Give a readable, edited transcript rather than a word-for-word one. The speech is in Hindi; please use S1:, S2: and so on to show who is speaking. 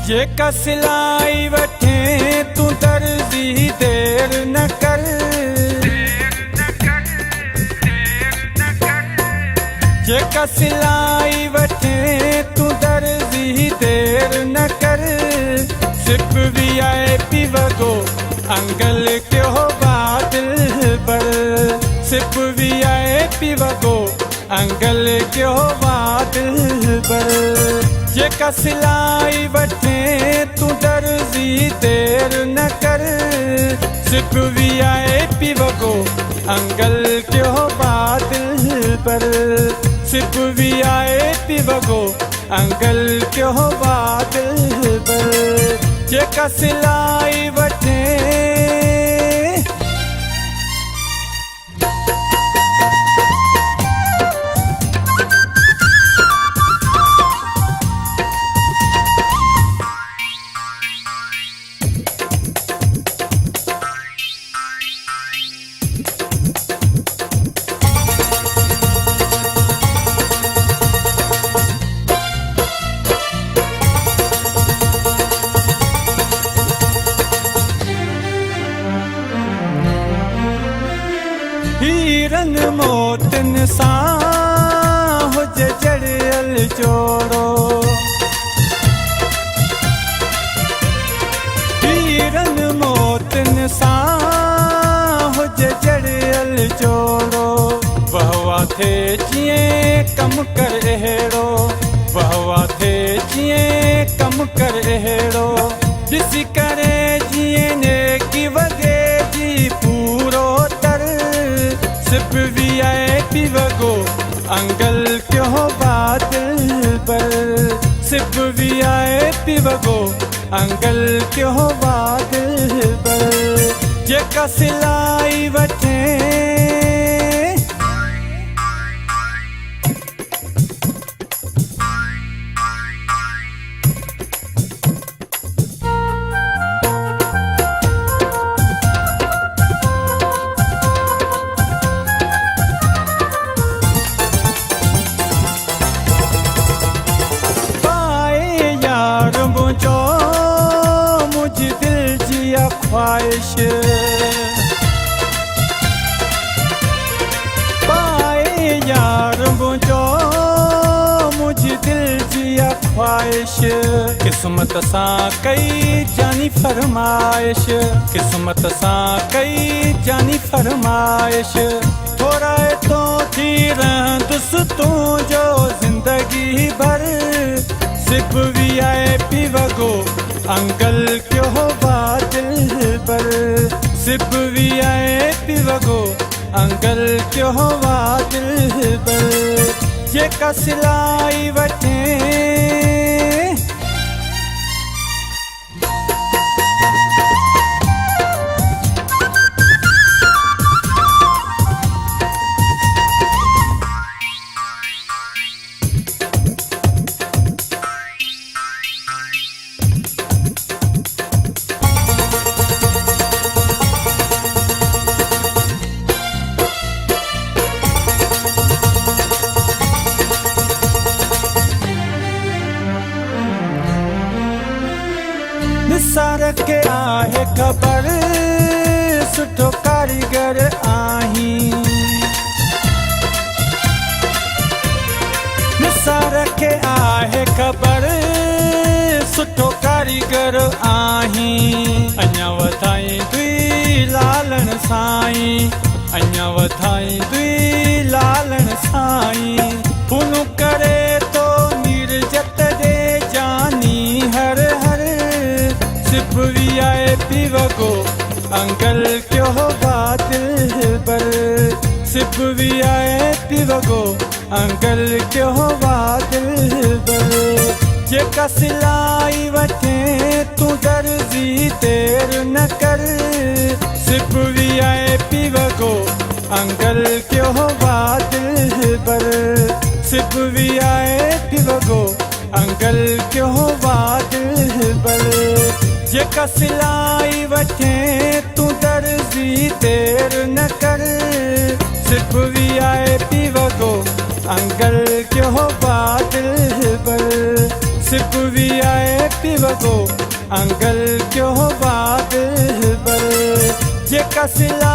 S1: जेका सिलाई वठे तू दर्जी देर न कर। जेका सिलाई वठे तू दर्जी देर न कर। सिर्फ VIP वगो अंगल क्यों बादल बर। सिर्फ VIP वगो अंगल क्यों बादल बर। जेका सिलाई वठे तू दर्जी देर न कर। सिर्फ VIP वगो अंगल क्यों बादल पर। सिर्फ VIP वगो अंगल क्यों बादल पर। जेका सिलाई वठे हीरन मोतन सां हुजे जड़ियल जोड़ो। हीरन मोतन सां हुजे जड़ियल जोड़ो। बहवा थे जिएं कम कर अहिड़ो। बहवा थे जिएं कम कर अहिड़ो। ॾिसी करे जिएं नेकी वगे जी पूरो तर। सिर्फ VIP वगो अंगल क्यों बादल पर। सिर्फ VIP वगो अंगल क्यों बादल पर। जेका सिलाई वठे ख्वाहिश। पाए यार मुझो मुझ दिल जिया ख्वाहिश। किस्मत सां कई जानी फरमाइश। किस्मत सां कई जानी फरमाइश। थोड़ा तो थी रहंदुसि तूं जो जिंदगी भर। सिर्फ VIP वगो अंगल क्यों बादल पर। सिर्फ VIP वगो अंगल क्यों बादल पर। जेका सिलाई वठे निसार के आहे ख़बर सुठो कारीगर आही। निसार के आहे ख़बर सुठो कारीगर आही। अञा वधाई दुई लालण साईं। अञा वधाई दुई लालण साईं। पुन करे तो नीरजत दे जानी हर हर। सिर्फ VIP वगो अंगल क्यों बादल पर। सिर्फ VIP वगो अंगल क्यों बादल पर। जेका सिलाई वठे तू दर्जी देर न कर। सिर्फ VIP वगो अंगल क्यों बादल पर। सिर्फ VIP वगो अंगल क्यों बादल पर। जेका सिलाई वठे तू दर्जी देर न कर। सिर्फ VIP वगो अंगल क्यों बादल पर। सिर्फ VIP पी वॻो अंगल जो वाद बर जेका सिला